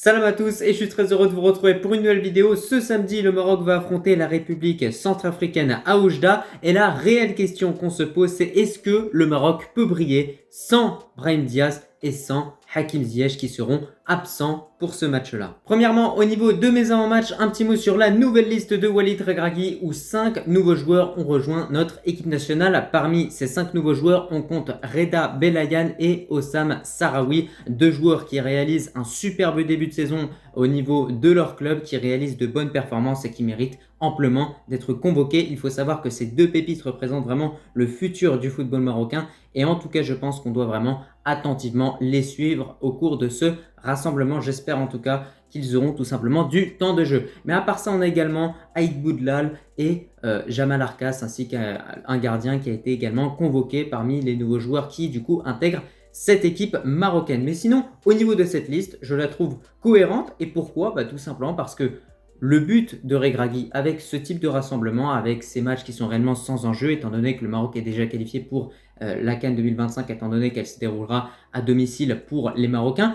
Salam à tous et je suis très heureux de vous retrouver pour une nouvelle vidéo. Ce samedi, le Maroc va affronter la République centrafricaine à Oujda. Et la réelle question qu'on se pose, c'est est-ce que le Maroc peut briller sans Brahim Diaz et sans Hakim Ziyech qui seront absents pour ce match-là. Premièrement, au niveau de mes avant-matchs, un petit mot sur la nouvelle liste de Walid Regragui où 5 nouveaux joueurs ont rejoint notre équipe nationale. Parmi ces 5 nouveaux joueurs, on compte Reda Belayan et Ossam Sarawi, deux joueurs qui réalisent un superbe début de saison au niveau de leur club, qui réalisent de bonnes performances et qui méritent amplement d'être convoqués. Il faut savoir que ces deux pépites représentent vraiment le futur du football marocain et en tout cas je pense qu'on doit vraiment attentivement les suivre au cours de ce rassemblement. J'espère en tout cas qu'ils auront tout simplement du temps de jeu. Mais à part ça, on a également Aïd Boudlal et Jamal Arkas ainsi qu'un gardien qui a été également convoqué parmi les nouveaux joueurs qui du coup intègrent cette équipe marocaine. Mais sinon, au niveau de cette liste, je la trouve cohérente. Et pourquoi? Tout simplement parce que le but de Regragui avec ce type de rassemblement, avec ces matchs qui sont réellement sans enjeu, étant donné que le Maroc est déjà qualifié pour la CAN 2025, étant donné qu'elle se déroulera à domicile pour les Marocains,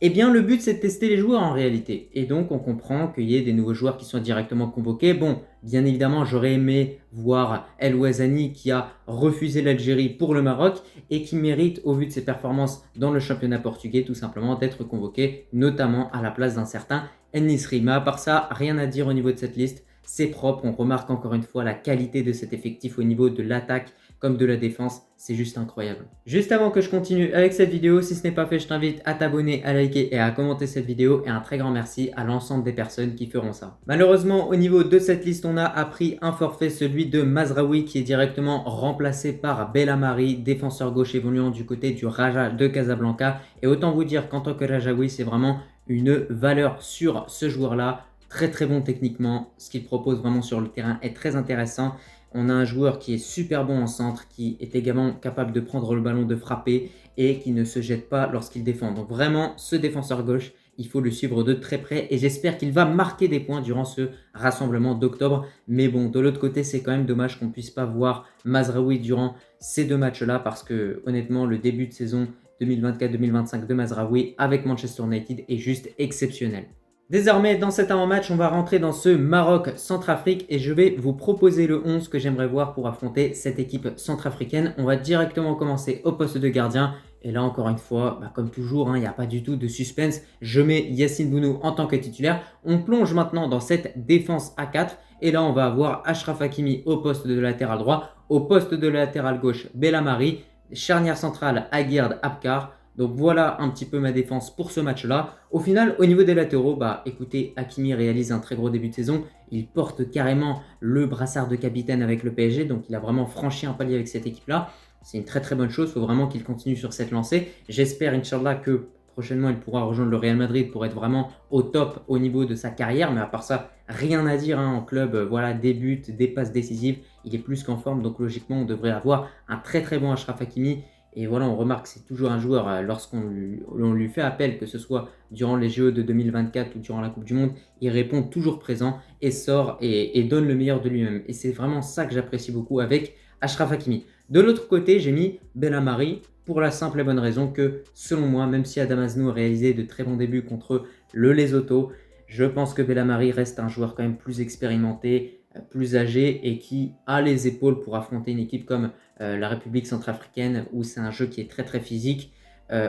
eh bien le but c'est de tester les joueurs en réalité. Et donc on comprend qu'il y ait des nouveaux joueurs qui soient directement convoqués. Bon, bien évidemment j'aurais aimé voir El Ouazani qui a refusé l'Algérie pour le Maroc et qui mérite au vu de ses performances dans le championnat portugais tout simplement d'être convoqué, notamment à la place d'un certain En-Nesyri. Mais à part ça, rien à dire au niveau de cette liste, c'est propre. On remarque encore une fois la qualité de cet effectif au niveau de l'attaque comme de la défense, c'est juste incroyable. Juste avant que je continue avec cette vidéo, si ce n'est pas fait, je t'invite à t'abonner, à liker et à commenter cette vidéo et un très grand merci à l'ensemble des personnes qui feront ça. Malheureusement, au niveau de cette liste, on a appris un forfait, celui de Mazraoui qui est directement remplacé par Belhamari, défenseur gauche évoluant du côté du Raja de Casablanca. Et autant vous dire qu'en tant que Rajaoui, c'est vraiment une valeur sur ce joueur-là. Très très bon techniquement, ce qu'il propose vraiment sur le terrain est très intéressant. On a un joueur qui est super bon en centre, qui est également capable de prendre le ballon, de frapper et qui ne se jette pas lorsqu'il défend. Donc vraiment, ce défenseur gauche, il faut le suivre de très près et j'espère qu'il va marquer des points durant ce rassemblement d'octobre. Mais bon, de l'autre côté, c'est quand même dommage qu'on ne puisse pas voir Mazraoui durant ces deux matchs-là parce que honnêtement, le début de saison 2024-2025 de Mazraoui avec Manchester United est juste exceptionnel. Désormais, dans cet avant-match, on va rentrer dans ce Maroc-Centrafrique et je vais vous proposer le 11 que j'aimerais voir pour affronter cette équipe centrafricaine. On va directement commencer au poste de gardien. Et là, encore une fois, comme toujours, il n'y a pas du tout de suspense. Je mets Yacine Bounou en tant que titulaire. On plonge maintenant dans cette défense à 4. Et là, on va avoir Achraf Hakimi au poste de latéral droit. Au poste de latéral gauche, Belhamari. Charnière centrale, Aguerd, Abkar. Donc voilà un petit peu ma défense pour ce match-là. Au final, au niveau des latéraux, écoutez, Hakimi réalise un très gros début de saison. Il porte carrément le brassard de capitaine avec le PSG. Donc il a vraiment franchi un palier avec cette équipe-là. C'est une très très bonne chose. Il faut vraiment qu'il continue sur cette lancée. J'espère, Inch'Allah, que prochainement il pourra rejoindre le Real Madrid pour être vraiment au top au niveau de sa carrière. Mais à part ça, rien à dire en club. Voilà, des buts, des passes décisives. Il est plus qu'en forme. Donc logiquement, on devrait avoir un très très bon Achraf Hakimi. Et voilà, on remarque que c'est toujours un joueur, lorsqu'on lui fait appel, que ce soit durant les JO de 2024 ou durant la Coupe du Monde, il répond toujours présent et sort et donne le meilleur de lui-même. Et c'est vraiment ça que j'apprécie beaucoup avec Achraf Hakimi. De l'autre côté, j'ai mis Belhamari pour la simple et bonne raison que, selon moi, même si Adam Aznou a réalisé de très bons débuts contre le Lesotho, je pense que Belhamari reste un joueur quand même plus expérimenté, plus âgé et qui a les épaules pour affronter une équipe comme la République centrafricaine où c'est un jeu qui est très très physique.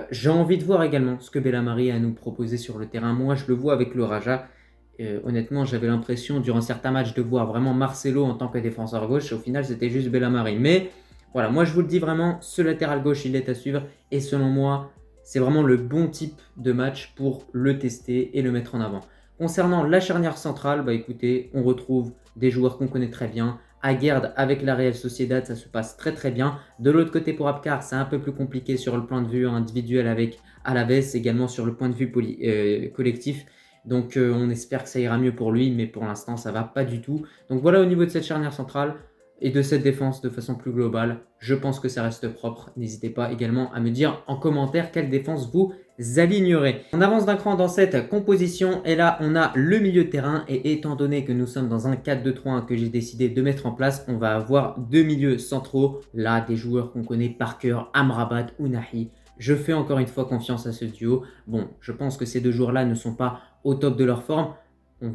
J'ai envie de voir également ce que Belhamari a à nous proposer sur le terrain. Moi, je le vois avec le Raja. Honnêtement, j'avais l'impression durant certains matchs de voir vraiment Marcelo en tant que défenseur gauche. Au final, c'était juste Belhamari. Mais voilà, moi je vous le dis vraiment, ce latéral gauche, il est à suivre. Et selon moi, c'est vraiment le bon type de match pour le tester et le mettre en avant. Concernant la charnière centrale, écoutez, on retrouve des joueurs qu'on connaît très bien. Aguerd avec la Real Sociedad, ça se passe très très bien. De l'autre côté pour Abkar, c'est un peu plus compliqué sur le point de vue individuel avec Alaves, également sur le point de vue collectif. Donc on espère que ça ira mieux pour lui, mais pour l'instant ça va pas du tout. Donc voilà au niveau de cette charnière centrale et de cette défense de façon plus globale, je pense que ça reste propre. N'hésitez pas également à me dire en commentaire quelle défense vous alignerez. On avance d'un cran dans cette composition et là on a le milieu de terrain et étant donné que nous sommes dans un 4-2-3-1 que j'ai décidé de mettre en place, on va avoir deux milieux centraux. Là des joueurs qu'on connaît par cœur, Amrabat, Ounahi. Je fais encore une fois confiance à ce duo. Bon, je pense que ces deux joueurs-là ne sont pas au top de leur forme. On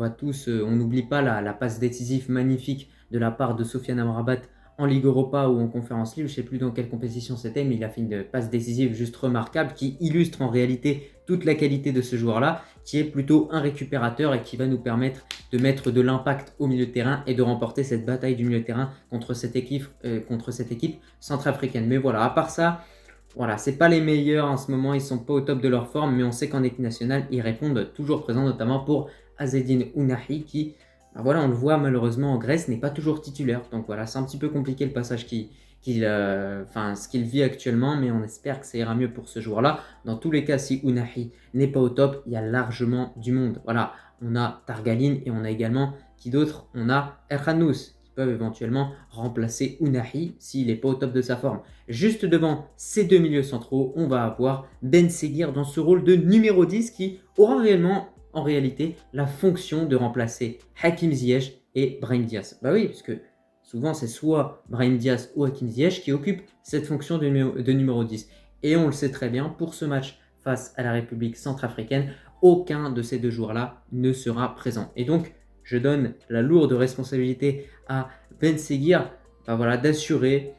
n'oublie pas la passe décisive magnifique de la part de Sofiane Amrabat en Ligue Europa ou en Conférence League. Je ne sais plus dans quelle compétition c'était, mais il a fait une passe décisive juste remarquable qui illustre en réalité toute la qualité de ce joueur-là, qui est plutôt un récupérateur et qui va nous permettre de mettre de l'impact au milieu de terrain et de remporter cette bataille du milieu de terrain contre cette équipe centrafricaine. Mais voilà, à part ça, voilà, c'est pas les meilleurs en ce moment, ils sont pas au top de leur forme, mais on sait qu'en équipe nationale, ils répondent toujours présents, notamment pour Azzedine Ounahi qui, voilà, on le voit malheureusement en Grèce, n'est pas toujours titulaire. Donc voilà, c'est un petit peu compliqué le passage ce qu'il vit actuellement, mais on espère que ça ira mieux pour ce joueur-là. Dans tous les cas, si Ounahi n'est pas au top, il y a largement du monde. Voilà, on a Targaline et on a également, qui d'autre? On a Erhanous, qui peuvent éventuellement remplacer Ounahi s'il n'est pas au top de sa forme. Juste devant ces deux milieux centraux, on va avoir Ben Seguir dans ce rôle de numéro 10 qui aura réellement, en réalité, la fonction de remplacer Hakim Ziyech et Brahim Diaz. Bah oui, parce que souvent c'est soit Brahim Diaz ou Hakim Ziyech qui occupent cette fonction de numéro 10. Et on le sait très bien, pour ce match face à la République centrafricaine, aucun de ces deux joueurs-là ne sera présent. Et donc, je donne la lourde responsabilité à Ben Seguir d'assurer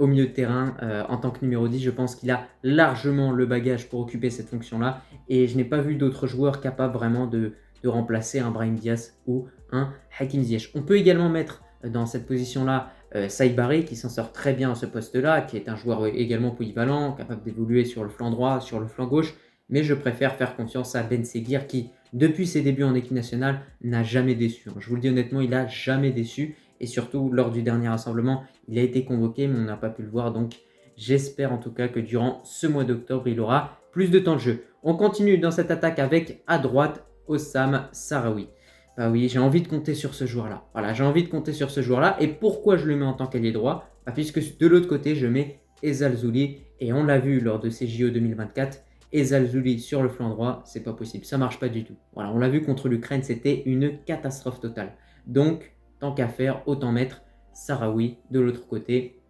au milieu de terrain en tant que numéro 10. Je pense qu'il a largement le bagage pour occuper cette fonction-là. Et je n'ai pas vu d'autres joueurs capables vraiment de remplacer un Brahim Diaz ou un Hakim Ziyech. On peut également mettre dans cette position-là Saïd Barry qui s'en sort très bien à ce poste-là, qui est un joueur également polyvalent, capable d'évoluer sur le flanc droit, sur le flanc gauche. Mais je préfère faire confiance à Ben Seguir qui, depuis ses débuts en équipe nationale, n'a jamais déçu. Je vous le dis honnêtement, il n'a jamais déçu. Et surtout, lors du dernier rassemblement, il a été convoqué, mais on n'a pas pu le voir. Donc, j'espère en tout cas que durant ce mois d'octobre, il aura plus de temps de jeu. On continue dans cette attaque avec, à droite, Hossam Sahraoui. Bah oui, j'ai envie de compter sur ce joueur-là. Voilà, j'ai envie de compter sur ce joueur-là. Et pourquoi je le mets en tant qu'ailier droit? Puisque de l'autre côté, je mets Ezal Zouli. Et on l'a vu lors de ces JO 2024. Ezal Zouli sur le flanc droit, c'est pas possible. Ça marche pas du tout. Voilà, on l'a vu contre l'Ukraine, c'était une catastrophe totale. Donc, tant qu'à faire, autant mettre Sahraoui de l'autre côté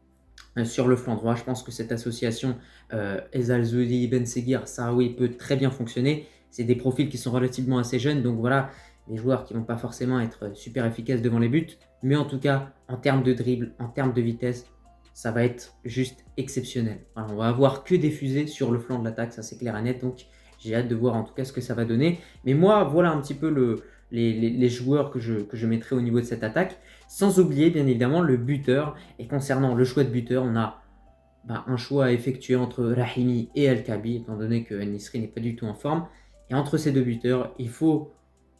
sur le flanc droit. Je pense que cette association Ezal Zouli, Ben Seguir, Sahraoui peut très bien fonctionner. C'est des profils qui sont relativement assez jeunes, donc voilà, des joueurs qui ne vont pas forcément être super efficaces devant les buts, mais en tout cas, en termes de dribble, en termes de vitesse, ça va être juste exceptionnel. Voilà, on va avoir que des fusées sur le flanc de l'attaque, ça c'est clair et net, donc j'ai hâte de voir en tout cas ce que ça va donner. Mais moi, voilà un petit peu les joueurs que je mettrai au niveau de cette attaque, sans oublier bien évidemment le buteur. Et concernant le choix de buteur, on a un choix à effectuer entre Rahimi et El-Kaabi, étant donné que El-Nisri n'est pas du tout en forme. Et entre ces deux buteurs, il faut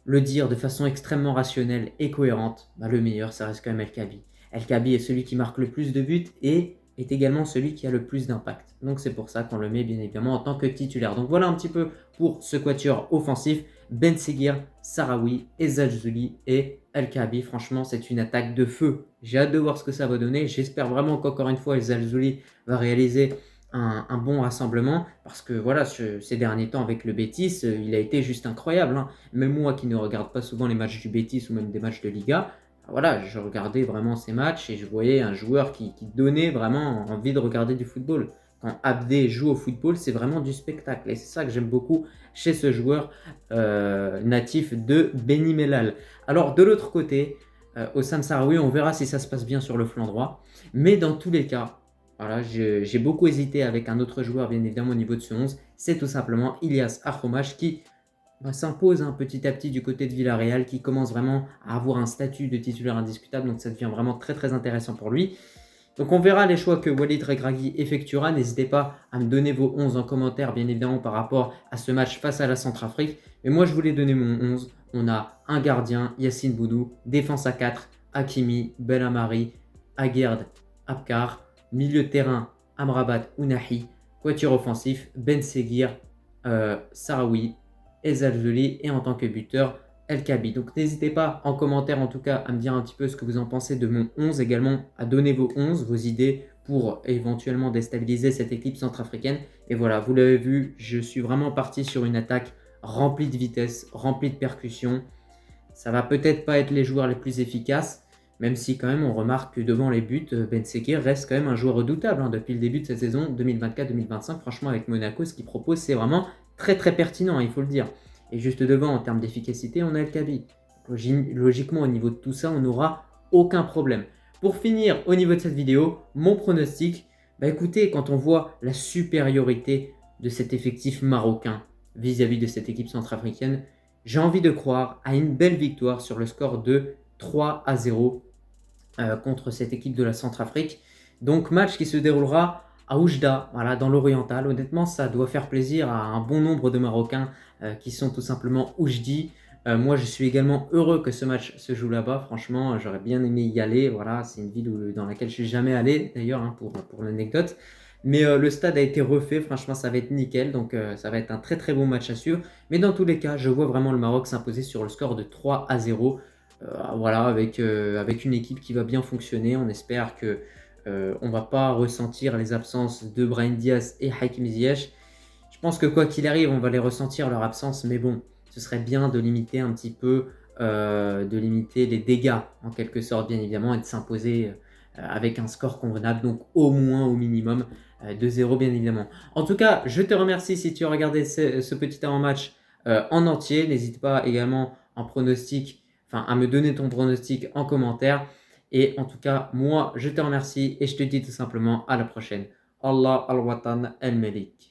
le dire de façon extrêmement rationnelle et cohérente, le meilleur, ça reste quand même El-Kaabi. El-Kaabi est celui qui marque le plus de buts et est également celui qui a le plus d'impact. Donc c'est pour ça qu'on le met bien évidemment en tant que titulaire. Donc voilà un petit peu pour ce quatuor offensif. Ben Seguir, Sahraoui, Ezal Zouli et El-Kaabi. Franchement, c'est une attaque de feu. J'ai hâte de voir ce que ça va donner. J'espère vraiment qu'encore une fois, Ezal Zouli va réaliser un bon rassemblement parce que voilà, ces derniers temps avec le Betis, il a été juste incroyable. Hein. Même moi qui ne regarde pas souvent les matchs du Betis ou même des matchs de Liga, voilà, je regardais vraiment ces matchs et je voyais un joueur qui donnait vraiment envie de regarder du football. Quand Abdé joue au football, c'est vraiment du spectacle. Et c'est ça que j'aime beaucoup chez ce joueur natif de Beni Mellal. Alors de l'autre côté, Hossam Sahraoui, on verra si ça se passe bien sur le flanc droit. Mais dans tous les cas, voilà, j'ai beaucoup hésité avec un autre joueur, bien évidemment, au niveau de ce 11. C'est tout simplement Ilias Akhomach qui s'impose petit à petit du côté de Villarreal, qui commence vraiment à avoir un statut de titulaire indiscutable. Donc ça devient vraiment très très intéressant pour lui. Donc on verra les choix que Walid Regragui effectuera. N'hésitez pas à me donner vos 11 en commentaire, bien évidemment, par rapport à ce match face à la Centrafrique. Mais moi, je voulais donner mon 11. On a un gardien, Yassine Boudou, défense à 4, Hakimi, Belhamari, Aguerd, Abkar, milieu de terrain, Amrabat, Ounahi, quatuor offensif, Ben Seguir, Sahraoui, Ezal Zouli et en tant que buteur, El-Kaabi. Donc n'hésitez pas en commentaire en tout cas à me dire un petit peu ce que vous en pensez de mon 11, également à donner vos 11, vos idées pour éventuellement déstabiliser cette équipe centrafricaine. Et voilà, vous l'avez vu, je suis vraiment parti sur une attaque remplie de vitesse, remplie de percussions. Ça va peut-être pas être les joueurs les plus efficaces, Même si quand même on remarque que devant les buts, Bentseker reste quand même un joueur redoutable hein, depuis le début de cette saison 2024-2025. Franchement, avec Monaco, ce qu'il propose, c'est vraiment très très pertinent, il faut le dire. Et juste devant, en termes d'efficacité, on a El Kabi. Logiquement, au niveau de tout ça, on n'aura aucun problème. Pour finir, au niveau de cette vidéo, mon pronostic, bah écoutez, quand on voit la supériorité de cet effectif marocain vis-à-vis de cette équipe centrafricaine, j'ai envie de croire à une belle victoire sur le score de 3-0 contre cette équipe de la Centrafrique. Donc match qui se déroulera à Oujda, voilà, dans l'Oriental. Honnêtement, ça doit faire plaisir à un bon nombre de Marocains qui sont tout simplement Oujdi. Moi, je suis également heureux que ce match se joue là-bas. Franchement, j'aurais bien aimé y aller. Voilà, c'est une ville dans laquelle je suis jamais allé, d'ailleurs, hein, pour l'anecdote. Mais le stade a été refait. Franchement, ça va être nickel. Donc, ça va être un très très bon match à suivre. Mais dans tous les cas, je vois vraiment le Maroc s'imposer sur le score de 3-0. Voilà, avec une équipe qui va bien fonctionner. On espère que on ne va pas ressentir les absences de Brahim Diaz et Hakim Ziyech. Je pense que quoi qu'il arrive, on va les ressentir leur absence, mais bon, ce serait bien de limiter un petit peu, de limiter les dégâts en quelque sorte, bien évidemment, et de s'imposer avec un score convenable, donc au moins au minimum 2-0, bien évidemment. En tout cas, je te remercie si tu as regardé ce petit avant-match en entier. N'hésite pas également en pronostic, enfin à me donner ton pronostic en commentaire. Et en tout cas, moi, je te remercie et je te dis tout simplement à la prochaine. Allah al-Watan al-Malik.